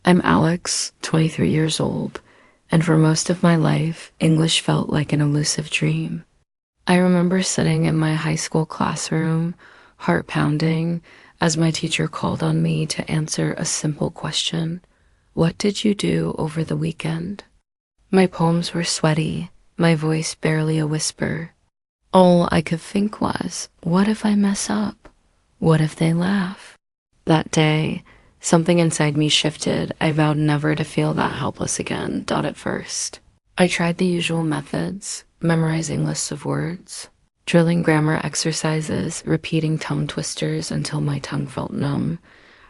I'm Alex, 23 years old, and for most of my life, English felt like an elusive dream. I remember sitting in my high school classroom, heart pounding, as my teacher called on me to answer a simple question. What did you do over the weekend? My palms were sweaty, my voice barely a whisper. All I could think was, what if I mess up? What if they laugh? That day, something inside me shifted. I vowed never to feel that helpless again, at first. I tried the usual methods, memorizing lists of words, drilling grammar exercises, repeating tongue twisters until my tongue felt numb.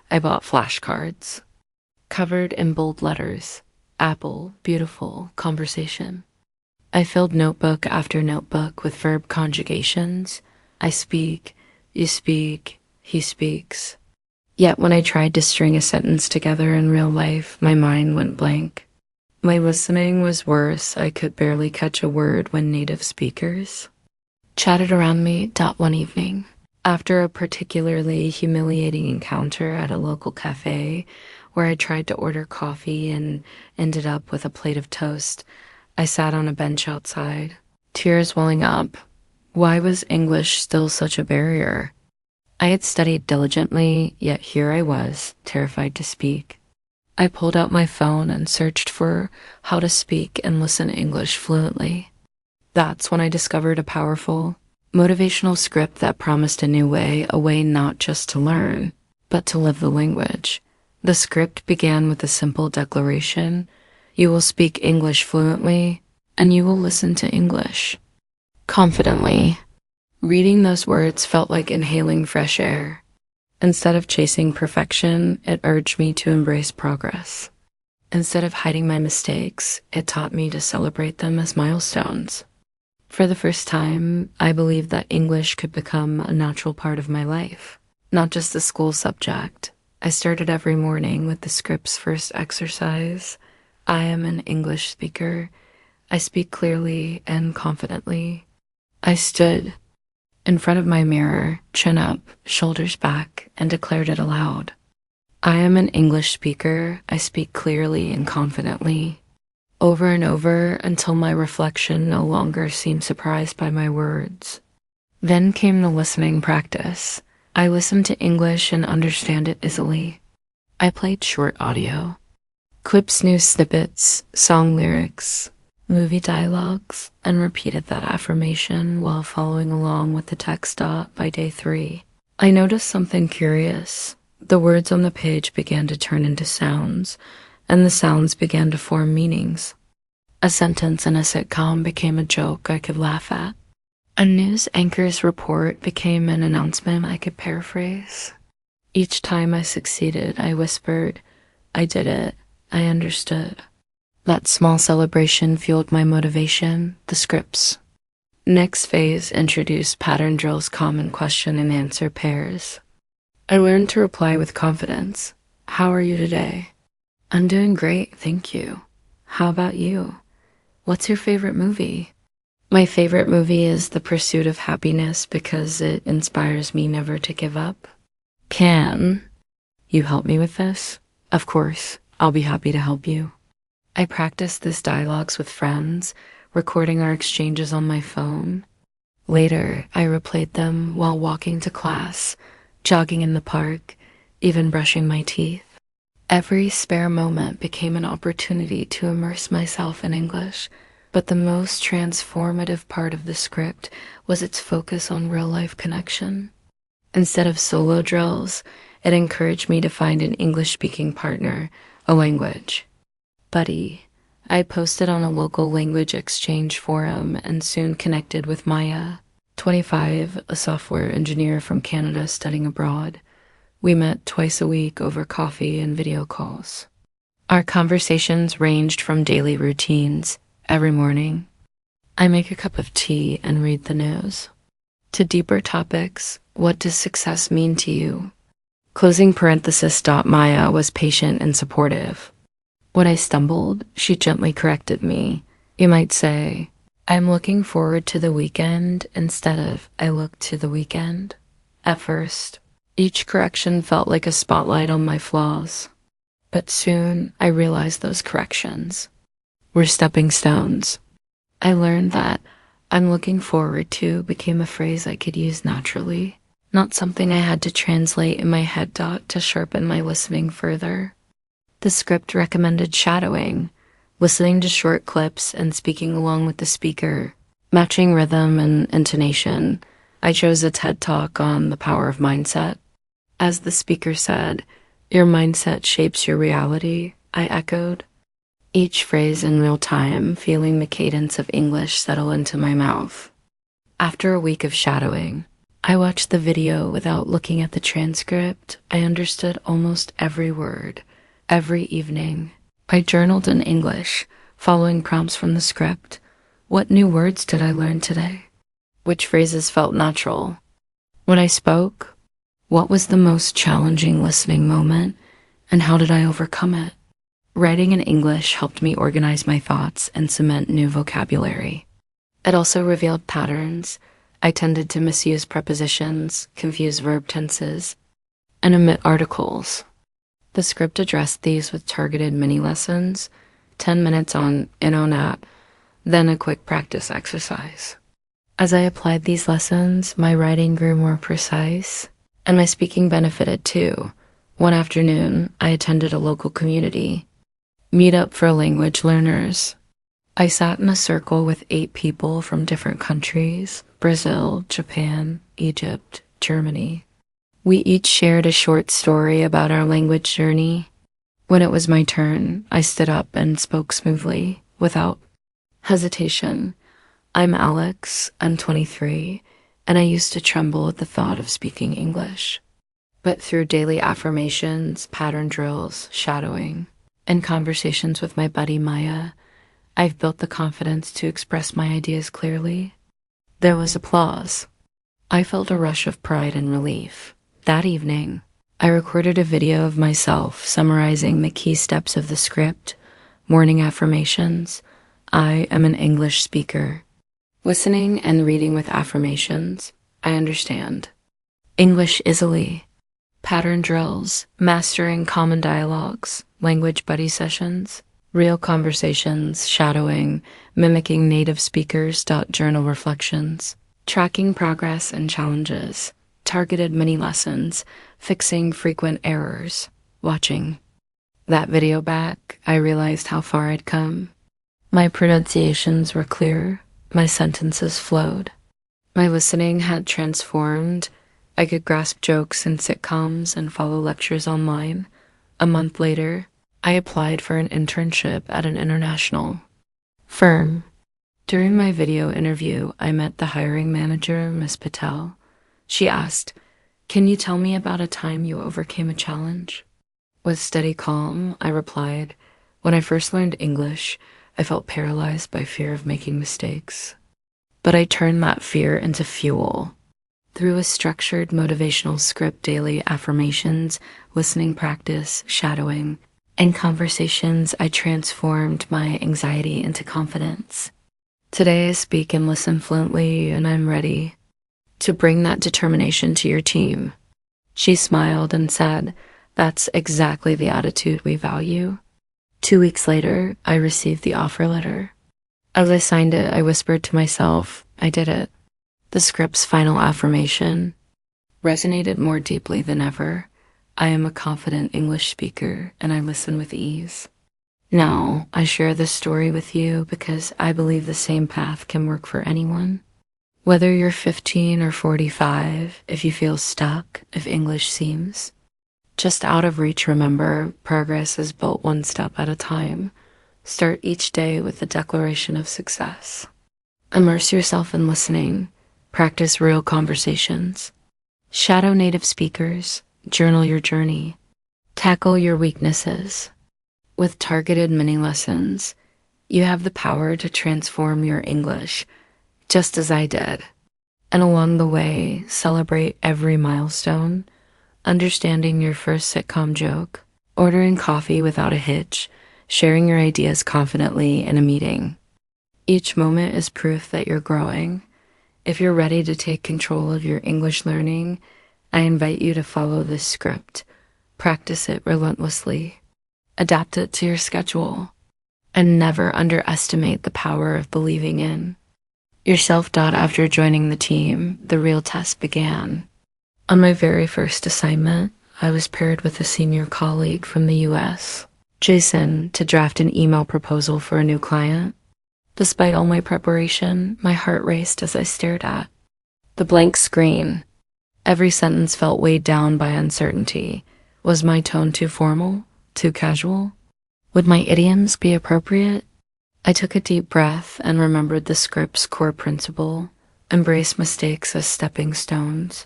I bought flashcards, covered in bold letters, apple, beautiful, conversation. I filled notebook after notebook with verb conjugations. I speak, you speak, he speaks. Yet when I tried to string a sentence together in real life, my mind went blank. My listening was worse. I could barely catch a word when native speakers chatted around me. One evening, after a particularly humiliating encounter at a local cafe where I tried to order coffee and ended up with a plate of toast, I sat on a bench outside, tears welling up. Why was English still such a barrier? I had studied diligently, yet here I was, terrified to speak. I pulled out my phone and searched for how to speak and listen English fluently. That's when I discovered a powerful, motivational script that promised a new way, a way not just to learn, but to live the language. The script began with a simple declaration: you will speak English fluently, and you will listen to English confidently. Reading those words felt like inhaling fresh air. Instead of chasing perfection, it urged me to embrace progress. Instead of hiding my mistakes, it taught me to celebrate them as milestones. For the first time, I believed that English could become a natural part of my life, not just a school subject. I started every morning with the script's first exercise. I am an English speaker. I speak clearly and confidently. I stood in front of my mirror, chin up, shoulders back, and declared it aloud. I am an English speaker. I speak clearly and confidently. Over and over until my reflection no longer seemed surprised by my words. Then came the listening practice. I listened to English and understand it easily. I played short audio, clips, news snippets, song lyrics, movie dialogues, and repeated that affirmation while following along with the text. By day 3, I noticed something curious. The words on the page began to turn into sounds, and the sounds began to form meanings. A sentence in a sitcom became a joke I could laugh at. A news anchor's report became an announcement I could paraphrase. Each time I succeeded, I whispered, I did it, I understood. That small celebration fueled my motivation, the scripts. Next phase introduced pattern drills, common question and answer pairs. I learned to reply with confidence. How are you today? I'm doing great, thank you. How about you? What's your favorite movie? My favorite movie is The Pursuit of Happiness because it inspires me never to give up. Can you help me with this? Of course, I'll be happy to help you. I practiced these dialogues with friends, recording our exchanges on my phone. Later, I replayed them while walking to class, jogging in the park, even brushing my teeth. Every spare moment became an opportunity to immerse myself in English, but the most transformative part of the script was its focus on real-life connection. Instead of solo drills, it encouraged me to find an English-speaking partner, a language buddy. I posted on a local language exchange forum and soon connected with Maya, 25, a software engineer from Canada studying abroad. We met twice a week over coffee and video calls. Our conversations ranged from daily routines, every morning I make a cup of tea and read the news, to deeper topics, what does success mean to you? Closing parenthesis. Maya was patient and supportive. When I stumbled, she gently corrected me. You might say, I'm looking forward to the weekend instead of I look to the weekend. At first, each correction felt like a spotlight on my flaws. But soon I realized those corrections were stepping stones. I learned that "I'm looking forward to" became a phrase I could use naturally, not something I had to translate in my head to sharpen my listening further. The script recommended shadowing, listening to short clips and speaking along with the speaker, matching rhythm and intonation. I chose a TED Talk on the power of mindset. As the speaker said, "Your mindset shapes your reality," I echoed, each phrase in real time, feeling the cadence of English settle into my mouth. After a week of shadowing, I watched the video without looking at the transcript. I understood almost every word. Every evening, I journaled in English, following prompts from the script. What new words did I learn today? Which phrases felt natural? When I spoke, what was the most challenging listening moment, and how did I overcome it? Writing in English helped me organize my thoughts and cement new vocabulary. It also revealed patterns. I tended to misuse prepositions, confuse verb tenses, and omit articles. The script addressed these with targeted mini lessons, 10 minutes on InOnApp, then a quick practice exercise. As I applied these lessons, my writing grew more precise, and my speaking benefited too. One afternoon, I attended a local community meetup for language learners. I sat in a circle with 8 people from different countries: Brazil, Japan, Egypt, Germany. We each shared a short story about our language journey. When it was my turn, I stood up and spoke smoothly, without hesitation. "I'm Alex, I'm 23, and I used to tremble at the thought of speaking English. But through daily affirmations, pattern drills, shadowing, and conversations with my buddy Maya, I've built the confidence to express my ideas clearly." There was applause. I felt a rush of pride and relief. That evening, I recorded a video of myself summarizing the key steps of the script, morning affirmations. I am an English speaker. Listening and reading with affirmations. I understand. English easily. Pattern drills, mastering common dialogues, language buddy sessions, real conversations, shadowing, mimicking native speakers. Journal reflections, tracking progress and challenges, targeted mini lessons, fixing frequent errors, watching. That video back, I realized how far I'd come. My pronunciations were clear, my sentences flowed. My listening had transformed. I could grasp jokes in sitcoms and follow lectures online. A month later, I applied for an internship at an international firm. During my video interview, I met the hiring manager, Ms. Patel. She asked, "Can you tell me about a time you overcame a challenge?" With steady calm, I replied, "When I first learned English, I felt paralyzed by fear of making mistakes. But I turned that fear into fuel. Through a structured motivational script, daily affirmations, listening practice, shadowing, and conversations, I transformed my anxiety into confidence. Today I speak and listen fluently, and I'm ready to bring that determination to your team." She smiled and said, "That's exactly the attitude we value." 2 weeks later, I received the offer letter. As I signed it, I whispered to myself, I did it. The script's final affirmation resonated more deeply than ever. I am a confident English speaker, and I listen with ease. Now, I share this story with you because I believe the same path can work for anyone. Whether you're 15 or 45, if you feel stuck, if English seems just out of reach, remember, progress is built one step at a time. Start each day with the declaration of success. Immerse yourself in listening. Practice real conversations. Shadow native speakers. Journal your journey. Tackle your weaknesses. With targeted mini lessons, you have the power to transform your English, just as I did. And along the way, celebrate every milestone. Understanding your first sitcom joke, ordering coffee without a hitch, sharing your ideas confidently in a meeting. Each moment is proof that you're growing. If you're ready to take control of your English learning, I invite you to follow this script. Practice it relentlessly. Adapt it to your schedule. And never underestimate the power of believing in yourself. After joining the team, the real test began. On my very first assignment, I was paired with a senior colleague from the US, Jason, to draft an email proposal for a new client. Despite all my preparation, my heart raced as I stared at the blank screen. Every sentence felt weighed down by uncertainty. Was my tone too formal? Too casual? Would my idioms be appropriate? I took a deep breath and remembered the script's core principle: embrace mistakes as stepping stones.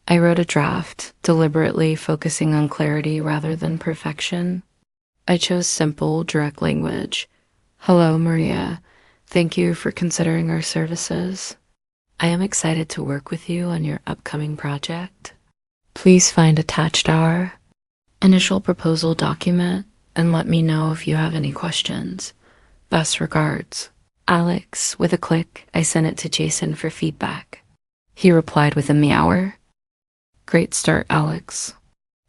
I wrote a draft, deliberately focusing on clarity rather than perfection. I chose simple, direct language. Hello, Maria. Thank you for considering our services. I am excited to work with you on your upcoming project. Please find attached our initial proposal document and let me know if you have any questions. Best regards, Alex. With a click, I sent it to Jason for feedback. He replied with a meower. Great start, Alex.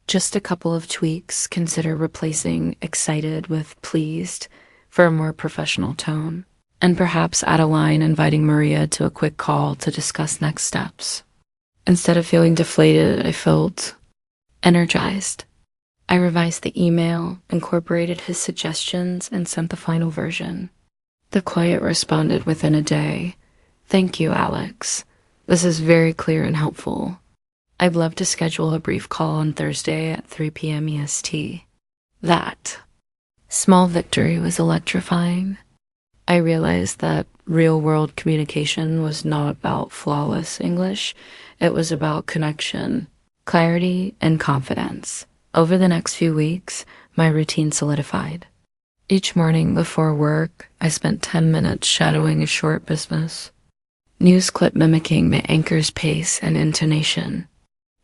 Just a couple of tweaks. Consider replacing excited with pleased for a more professional tone. And perhaps add a line inviting Maria to a quick call to discuss next steps. Instead of feeling deflated, I felt energized. I revised the email, incorporated his suggestions, and sent the final version. The client responded within a day. Thank you, Alex. This is very clear and helpful. I'd love to schedule a brief call on Thursday at 3 p.m. EST. That small victory was electrifying. I realized that real-world communication was not about flawless English. It was about connection, clarity, and confidence. Over the next few weeks, my routine solidified. Each morning before work, I spent 10 minutes shadowing a short business news clip mimicking the anchor's pace and intonation.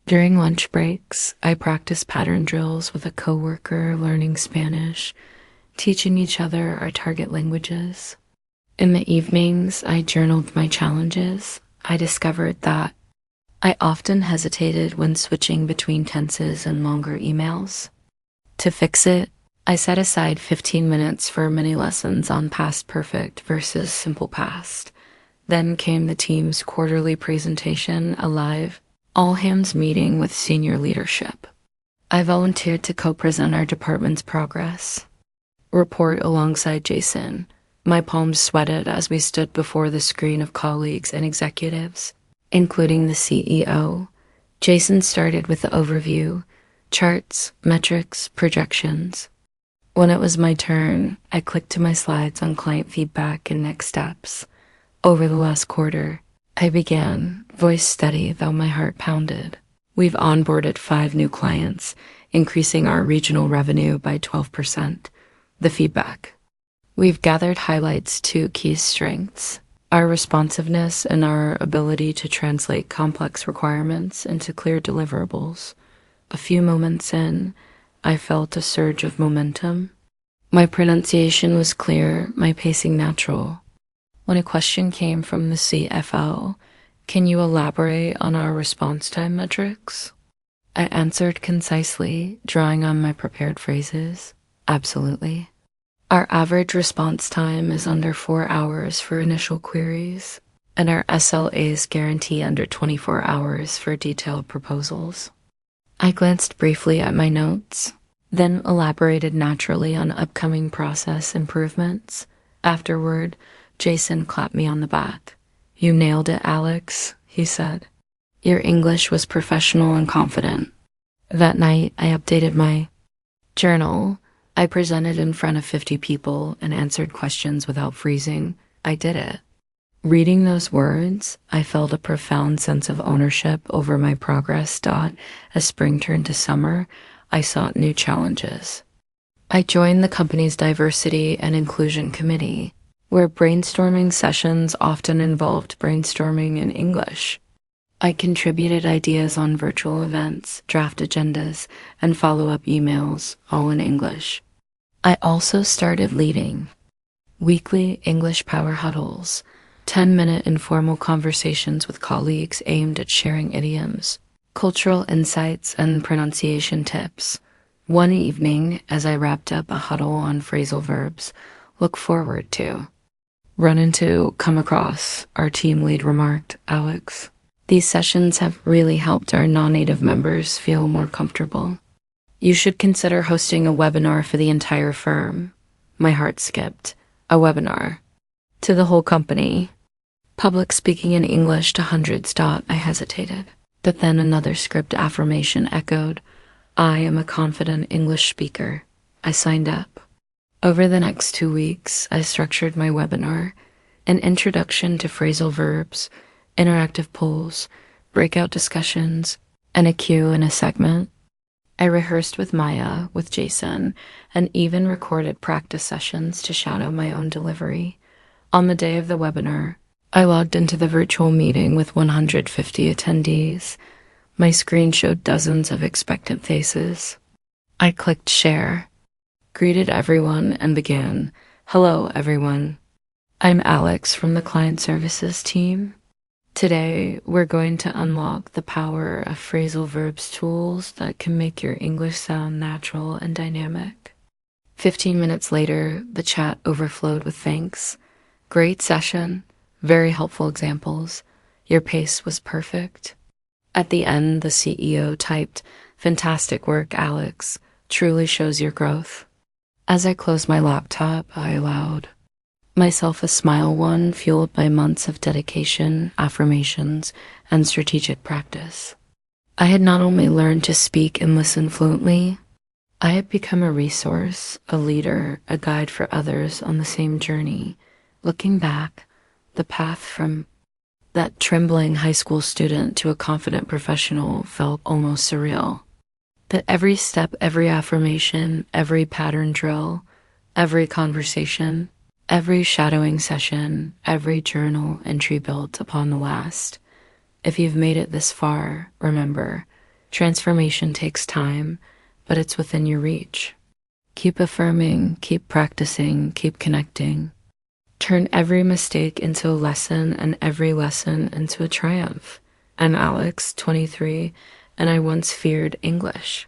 During lunch breaks, I practiced pattern drills with a coworker, learning Spanish, teaching each other our target languages. In the evenings, I journaled my challenges. I discovered that I often hesitated when switching between tenses and longer emails. To fix it, I set aside 15 minutes for mini lessons on past perfect versus simple past. Then came the team's quarterly presentation, a live, all-hands meeting with senior leadership. I volunteered to co-present our department's progress report alongside Jason. My palms sweated as we stood before the screen of colleagues and executives, including the CEO. Jason started with the overview, charts, metrics, projections. When it was my turn, I clicked to my slides on client feedback and next steps. Over the last quarter, I began, voice steady though my heart pounded. We've onboarded 5 new clients, increasing our regional revenue by 12%. The feedback. We've gathered highlights to key strengths: our responsiveness and our ability to translate complex requirements into clear deliverables. A few moments in, I felt a surge of momentum. My pronunciation was clear, my pacing natural. When a question came from the CFO, "Can you elaborate on our response time metrics?" I answered concisely, drawing on my prepared phrases. Absolutely. Our average response time is under 4 hours for initial queries, and our SLAs guarantee under 24 hours for detailed proposals. I glanced briefly at my notes, then elaborated naturally on upcoming process improvements. Afterward, Jason clapped me on the back. "You nailed it, Alex," he said. "Your English was professional and confident." That night, I updated my journal. I presented in front of 50 people and answered questions without freezing. I did it. Reading those words, I felt a profound sense of ownership over my progress. As spring turned to summer, I sought new challenges. I joined the company's diversity and inclusion committee, where brainstorming sessions often involved brainstorming in English. I contributed ideas on virtual events, draft agendas, and follow-up emails, all in English. I also started leading weekly English power huddles, 10-minute informal conversations with colleagues aimed at sharing idioms, cultural insights, and pronunciation tips. One evening, as I wrapped up a huddle on phrasal verbs, look forward to, run into, come across, our team lead remarked, Alex. These sessions have really helped our non-native members feel more comfortable. You should consider hosting a webinar for the entire firm. My heart skipped. A webinar. To the whole company. Public speaking in English to hundreds. I hesitated. But then another script affirmation echoed. I am a confident English speaker. I signed up. Over the next 2 weeks, I structured my webinar, an introduction to phrasal verbs, interactive polls, breakout discussions, and a cue in a segment. I rehearsed with Maya, with Jason, and even recorded practice sessions to shadow my own delivery. On the day of the webinar, I logged into the virtual meeting with 150 attendees. My screen showed dozens of expectant faces. I clicked share, greeted everyone, and began, Hello, everyone. I'm Alex from the Client Services team. Today, we're going to unlock the power of phrasal verbs tools that can make your English sound natural and dynamic. 15 minutes later, the chat overflowed with thanks. Great session, very helpful examples. Your pace was perfect. At the end, the CEO typed, Fantastic work, Alex. Truly shows your growth. As I closed my laptop, I allowed myself a smile, one fueled by months of dedication, affirmations, and strategic practice. I had not only learned to speak and listen fluently, I had become a resource, a leader, a guide for others on the same journey. Looking back, the path from that trembling high school student to a confident professional felt almost surreal. But every step, every affirmation, every pattern drill, every conversation, every shadowing session, every journal entry built upon the last. If you've made it this far, remember, transformation takes time, but it's within your reach. Keep affirming, keep practicing, keep connecting. Turn every mistake into a lesson and every lesson into a triumph. I'm Alex, 23, and I once feared English.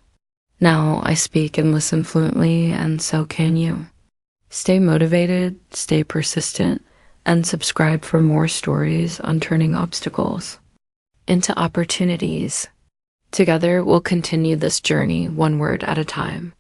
Now I speak and listen fluently, and so can you. Stay motivated, stay persistent, and subscribe for more stories on turning obstacles into opportunities. Together, we'll continue this journey one word at a time.